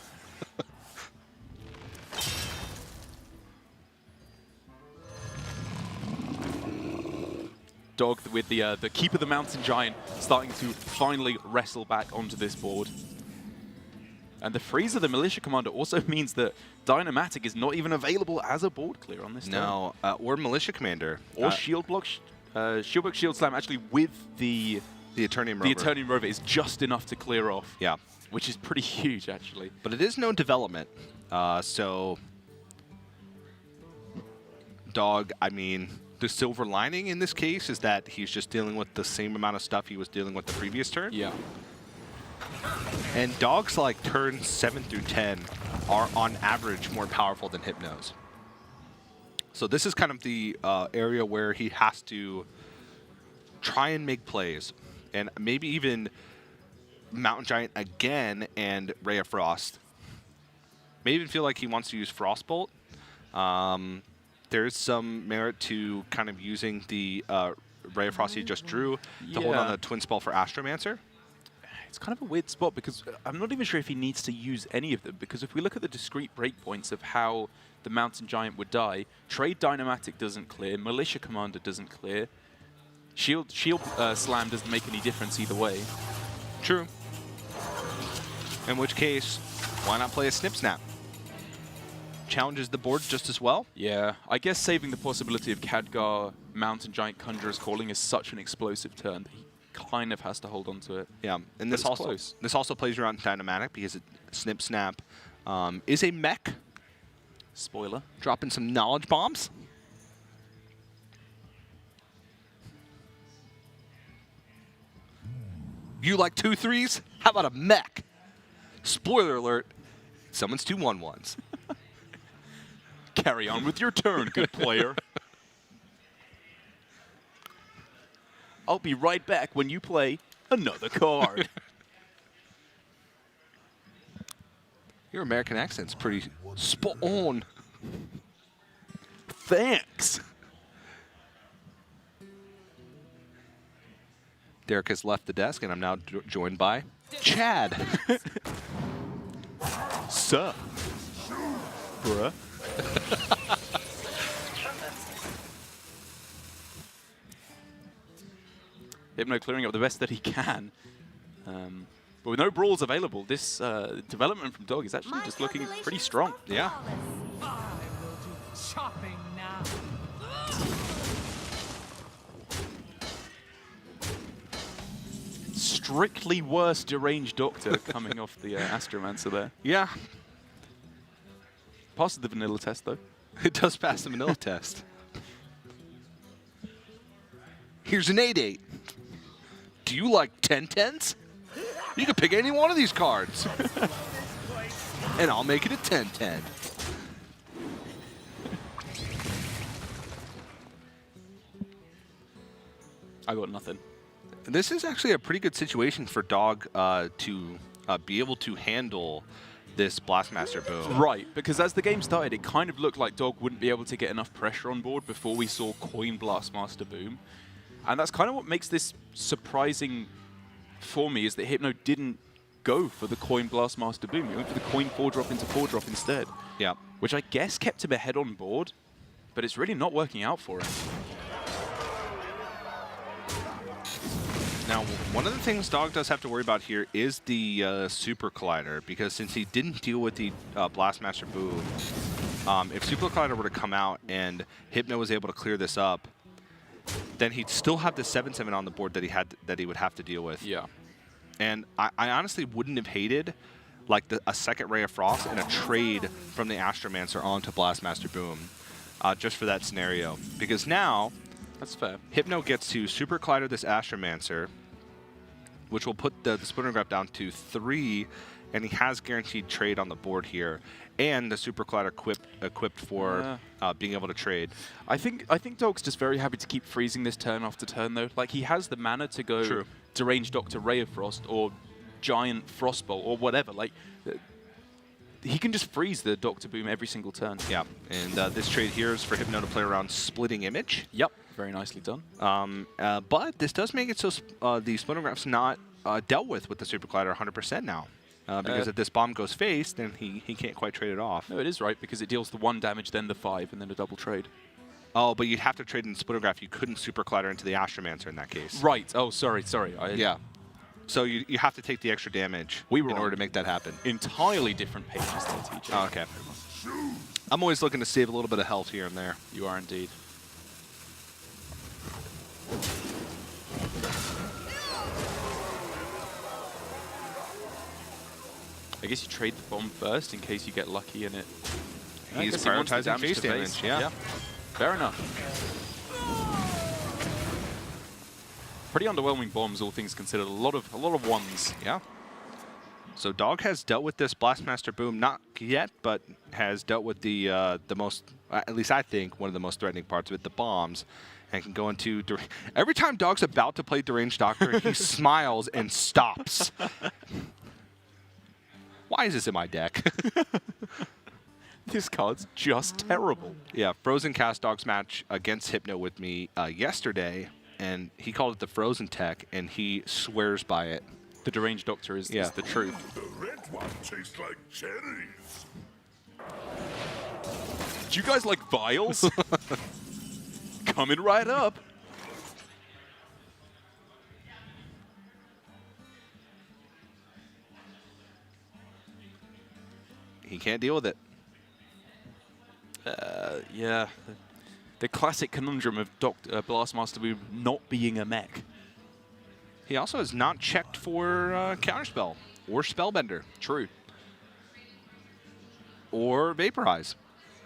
Dog with the Keep of the Mountain Giant starting to finally wrestle back onto this board. And the freeze of the Militia Commander also means that Dynamatic is not even available as a board clear on this turn. No, or Militia Commander. Or Shield Block, Shield Block, Shield Slam, actually with the Eternium Rover. The Eternium Rover is just enough to clear off. Yeah. Which is pretty huge, actually. But it is no development. So, Dog, I mean, the silver lining in this case is that he's just dealing with the same amount of stuff he was dealing with the previous turn. Yeah. And Dog's like turns 7 through 10 are on average more powerful than Hypno's. So this is kind of the area where he has to try and make plays. And maybe even Mountain Giant again and Ray of Frost. May even feel like he wants to use Frostbolt. There's some merit to kind of using the Ray of Frost he just drew to hold on the Twin Spell for Astromancer. It's kind of a weird spot because I'm not even sure if he needs to use any of them, because if we look at the discrete breakpoints of how the Mountain Giant would die, Trade Dynamatic doesn't clear, Militia Commander doesn't clear, Shield Slam doesn't make any difference either way. True. In which case, why not play a Snip Snap? Challenges the board just as well. Yeah, I guess saving the possibility of Khadgar Mountain Giant Conjurer's Calling is such an explosive turn that he kind of has to hold on to it. Yeah, and this also plays around Dynamatic because Snip Snap is a mech. Spoiler. Dropping some knowledge bombs. You like 2/3s? How about a mech? Spoiler alert, summons 2 1/1s. Carry on with your turn, good player. I'll be right back when you play another card. Your American accent's pretty spot on. Thanks. Derek has left the desk, and I'm now joined by Chad. Sir. Bruh. Hypno clearing up the best that he can. But with no brawls available, this development from Dog is actually just looking pretty strong. Yeah. Shopping now. Strictly worse deranged Doctor coming off the Astromancer there. Yeah. Passes the vanilla test though. It does pass the vanilla test. Here's an 8/8. Do you like 10/10s? You can pick any one of these cards. And I'll make it a 10/10. I got nothing. This is actually a pretty good situation for Dog to be able to handle this Blastmaster boom. Right, because as the game started, it kind of looked like Dog wouldn't be able to get enough pressure on board before we saw Coin Blastmaster boom. And that's kind of what makes this surprising for me, is that Hypno didn't go for the Coin Blastmaster boom. He went for the Coin 4-drop into 4-drop instead. Yeah. Which I guess kept him ahead on board, but it's really not working out for him. Now, one of the things Dog does have to worry about here is the Super Collider, because since he didn't deal with the Blastmaster boom, if Super Collider were to come out and Hypno was able to clear this up, then he'd still have the 7/7 on the board that he would have to deal with. Yeah. And I honestly wouldn't have hated like a second Ray of Frost and a trade from the Astromancer onto Blastmaster boom, just for that scenario, because now That's fair. Hypno gets to Super Collider this Astromancer, which will put the Splintering Graph down to 3, and he has guaranteed trade on the board here, and the Super Collider equipped for being able to trade. I think Dog's just very happy to keep freezing this turn after turn, though. Like, he has the mana to go Deranged Doctor Ray of Frost or Giant Frostbolt or whatever. Like, he can just freeze the Doctor Boom every single turn. Yeah, and this trade here is for Hypno to play around Splitting Image. Yep, very nicely done. But this does make it so the Splintering Graph's not dealt with the Super Collider 100% now. Because if this bomb goes face, then he can't quite trade it off. No, it is right, because it deals the 1 damage, then the 5, and then a double trade. Oh, but you'd have to trade in Splintering Graph. You couldn't Super Collider into the Astromancer in that case. Right. Oh, sorry. Yeah. So you have to take the extra damage in order to make that happen. Entirely different pages there, TJ. Oh, okay. I'm always looking to save a little bit of health here and there. You are indeed. I guess you trade the bomb first in case you get lucky and it... He's prioritizing face damage, yeah. Fair enough. Pretty underwhelming bombs, all things considered. A lot of ones. Yeah. So Dog has dealt with this Blastmaster boom, not yet, but has dealt with the most, at least I think, one of the most threatening parts of it, the bombs, and can go into... Every time Dog's about to play Deranged Doctor, he smiles and stops. Why is this in my deck? This card's just terrible. Yeah, Frozen cast Dog's match against Hypno with me yesterday, and he called it the Frozen tech, and he swears by it. The Deranged Doctor is the truth. The red one tastes like cherries. Do you guys like vials? Coming right up. He can't deal with it. Yeah. The classic conundrum of Blastmaster Boom not being a mech. He also has not checked for Counterspell or Spellbender. True. Or Vaporize.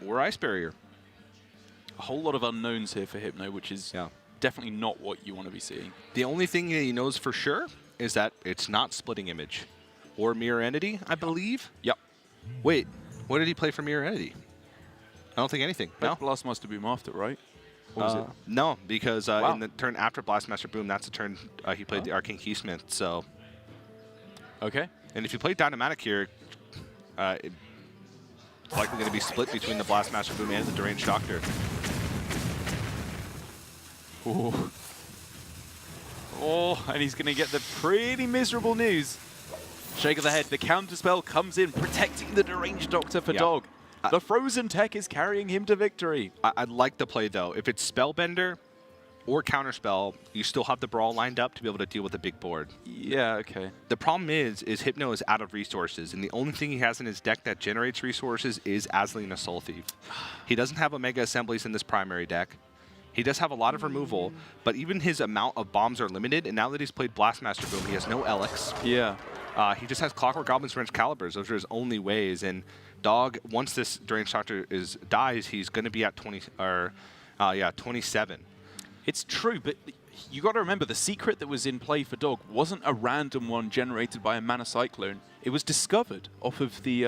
Or Ice Barrier. A whole lot of unknowns here for Hypno, which is definitely not what you want to be seeing. The only thing he knows for sure is that it's not Splitting Image. Or Mirror Entity, I believe. Yep. Wait, what did he play for Mirror Entity? I don't think anything. No? Blastmaster Boom after, right? What was it? No, because in the turn after Blastmaster Boom, that's the turn he played the Arcane Keysmith, so... Okay. And if you play Dynamatic here, it's likely going to be split between the Blastmaster Boom and the Deranged Doctor. Ooh. Oh, and he's going to get the pretty miserable news. Shake of the head. The counterspell comes in, protecting the deranged Doctor for Dog. The frozen tech is carrying him to victory. I like the play, though. If it's Spellbender or Counterspell, you still have the Brawl lined up to be able to deal with the big board. Yeah, okay. The problem is Hypno is out of resources, and the only thing he has in his deck that generates resources is Azalina Soul Thief. He doesn't have Omega Assemblies in this primary deck. He does have a lot of removal, but even his amount of bombs are limited, and now that he's played Blastmaster Boom, he has no Elix. Yeah. He just has Clockwork Goblins, Wrench Calibers. Those are his only ways, and Dog, once this Deranged Doctor dies, he's going to be at 27. It's true, but you got to remember the secret that was in play for Dog wasn't a random one generated by a Mana Cyclone. It was discovered off of the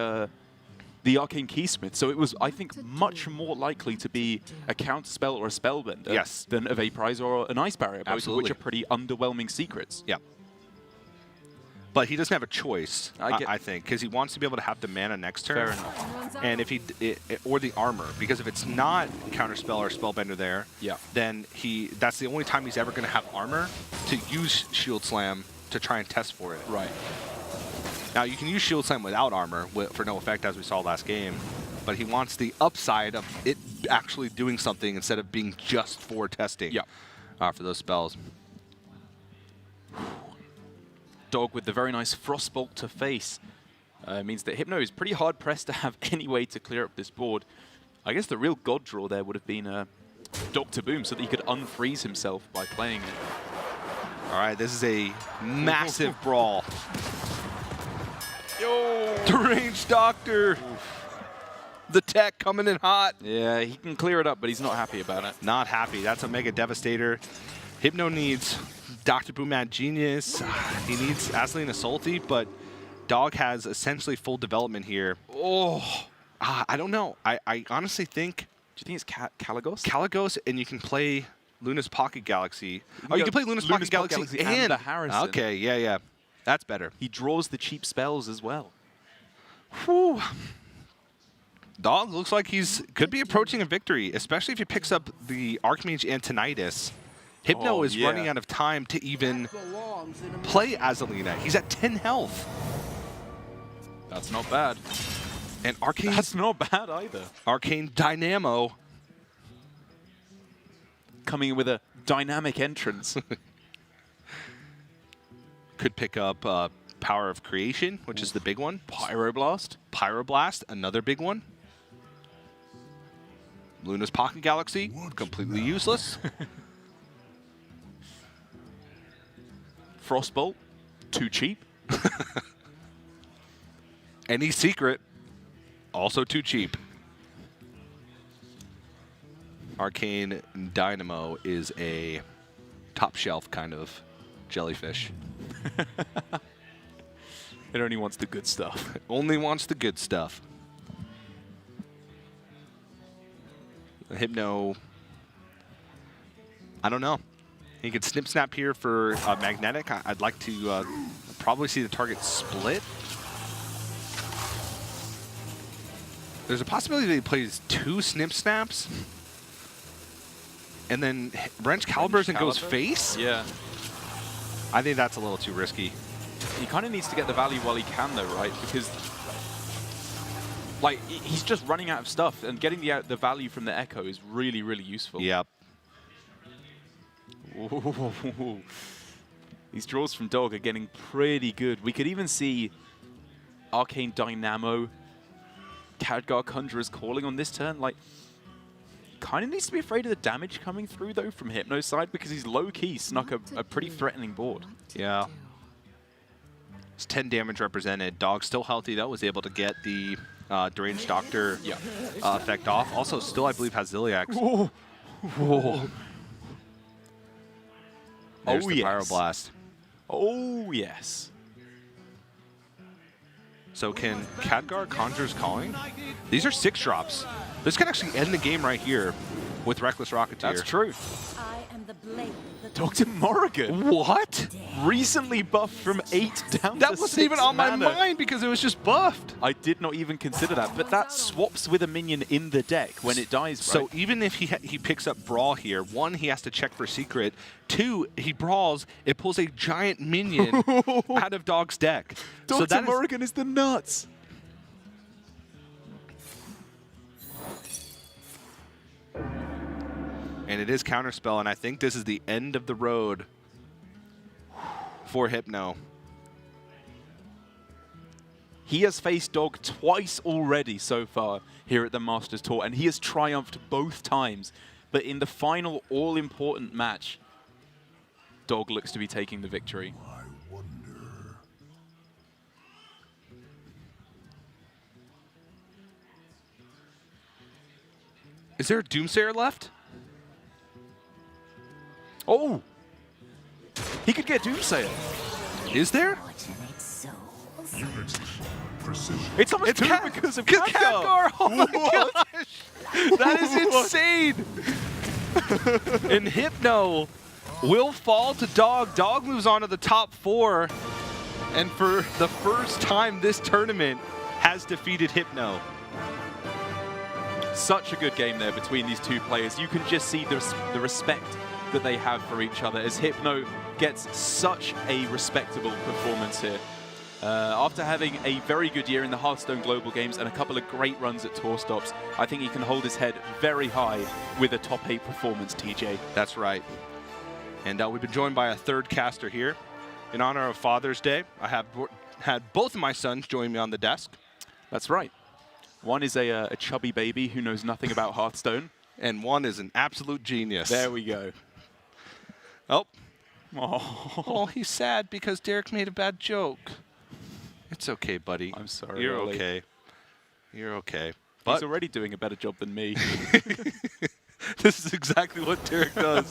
Arcane Keysmith, so it was, I think, much more likely to be a Counterspell or a Spellbender than a Vaporizer or an Ice Barrier, both of which are pretty underwhelming secrets. Yeah. But he doesn't have a choice, I think, because he wants to be able to have the mana next turn. Fair enough. And if or the armor, because if it's not Counterspell or Spellbender there, then that's the only time he's ever going to have armor to use Shield Slam to try and test for it. Right. Now, you can use Shield Slam without armor for no effect, as we saw last game, but he wants the upside of it actually doing something instead of being just for testing for those spells. Dog with the very nice Frostbolt to face means that Hypno is pretty hard pressed to have any way to clear up this board. I guess the real god draw there would have been Dr. Boom so that he could unfreeze himself by playing it. All right, this is a massive brawl. Yo! Deranged Doctor! The tech coming in hot. Yeah, he can clear it up, but he's not happy about it. Not happy. That's a Mega Devastator. Hypno needs Dr. Boom Mad Genius. He needs Azalina Soul Thief, but Dog has essentially full development here. Oh, I don't know. I honestly think... Do you think it's Caligos? Caligos, and you can play Luna's Pocket Galaxy. Oh, you can play Luna's Pocket Galaxy and the Harrison. Okay, yeah. That's better. He draws the cheap spells as well. Whew. Dog looks like could be approaching a victory, especially if he picks up the Archmage Antonidas. Hypno is running out of time to even play Azalina. He's at 10 health. That's not bad. And Arcane... That's not bad either. Arcane Dynamo. Coming in with a dynamic entrance. Could pick up Power of Creation, which is the big one. Pyroblast. Pyroblast, another big one. Luna's Pocket Galaxy, completely useless. Frostbolt, too cheap. Any Secret, also too cheap. Arcane Dynamo is a top shelf kind of jellyfish. It only wants the good stuff. Only wants the good stuff. Hypno, I don't know. He could snip snap here for Magnetic. I'd like to probably see the target split. There's a possibility that he plays 2 snip snaps and then Wrench Calibers and goes face? Yeah. I think that's a little too risky. He kind of needs to get the value while he can, though, right? Because, like, he's just running out of stuff, and getting the value from the Echo is really, really useful. Yep. Ooh. These draws from Dog are getting pretty good. We could even see Arcane Dynamo, Khadgar Conjurer's Calling on this turn. Like, kind of needs to be afraid of the damage coming through, though, from Hypno's side, because he's low-key snuck a pretty threatening board. Yeah. It's 10 damage represented. Dog still healthy, though, was able to get the Deranged Doctor effect off. Also, still, I believe, has Ziliax. Whoa. Whoa. There's the Pyroblast. Oh, yes. So can Khadgar Conjurer's Calling? These are 6 drops. This can actually end the game right here with Reckless Rocketeer. That's true. I am the blade of the Dr. Morrigan, What? recently buffed from 8 down That to wasn't 6 even on my mana. mind because it was just buffed. I did not even consider that, but that swaps with a minion in the deck when it dies, right? So even if he picks up Brawl here, 1, he has to check for secret. 2, he brawls, it pulls a giant minion out of Dog's deck. Dr. So that is, Morrigan is the nuts. and it is Counterspell, and I think this is the end of the road for Hypno. He has faced Dog twice already so far here at the Masters Tour, and he has triumphed both times. But in the final all-important match, Dog looks to be taking the victory. I wonder. Is there a Doomsayer left? Oh! He could get Doomsayer. Is there? fortunate souls. Unity. Precision. It's almost It's two Cat- because of Khadgar! Khadgar. Oh my gosh! That is insane! And Hypno will fall to Dog. Dog moves on to the top 4, and for the first time this tournament has defeated Hypno. Such a good game there between these two players. You can just see the respect that they have for each other as Hypno gets such a respectable performance here. After having a very good year in the Hearthstone Global Games and a couple of great runs at tour stops, I think he can hold his head very high with a top 8 performance, TJ. That's right. And we've been joined by a third caster here. In honor of Father's Day, I have had both of my sons join me on the desk. That's right. One is a chubby baby who knows nothing about Hearthstone. And one is an absolute genius. There we go. Oh. Oh, Oh, he's sad because Derek made a bad joke. It's okay, buddy. I'm sorry, You're Ollie. okay. You're okay. he's But already doing a better job than me. this is exactly what Derek does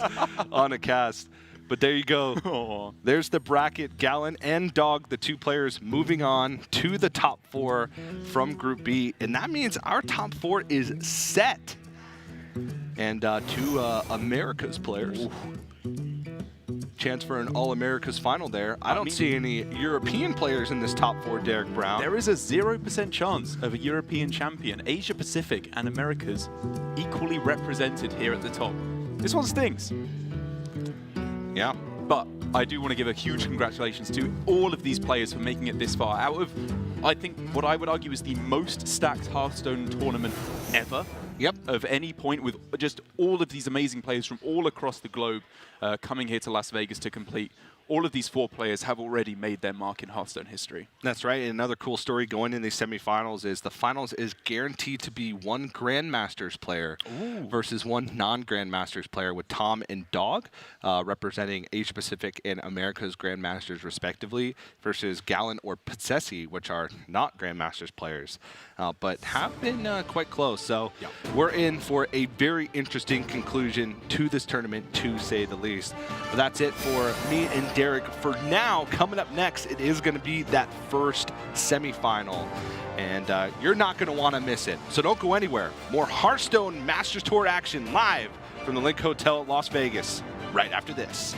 on a cast. But there you go. Aw. There's the bracket. Gallon and Dog, the 2 players, moving on to the top 4 from Group B. And that means our top 4 is set. And 2 Americas players. Chance for an All-Americas final there. I don't see any European players in this top 4, Derek Brown. There is a 0% chance of a European champion. Asia Pacific and Americas equally represented here at the top. This one stings. Yeah. But I do want to give a huge congratulations to all of these players for making it this far. Out of, I think, what I would argue is the most stacked Hearthstone tournament ever. Yep. Of any point, with just all of these amazing players from all across the globe coming here to Las Vegas to complete. All of these 4 players have already made their mark in Hearthstone history. That's right. And another cool story going in these semifinals is the finals is guaranteed to be 1 Grandmasters player versus 1 non-Grandmasters player, with Tom and Dog representing Asia Pacific and America's Grandmasters respectively, versus Gallon or Possessi, which are not Grandmasters players, but have been quite close. So we're in for a very interesting conclusion to this tournament, to say the least. But that's it for me and Derek for now. Coming up next, it is going to be that first semifinal, and you're not going to want to miss it. So don't go anywhere. More Hearthstone Masters Tour action live from the Link Hotel at Las Vegas right after this.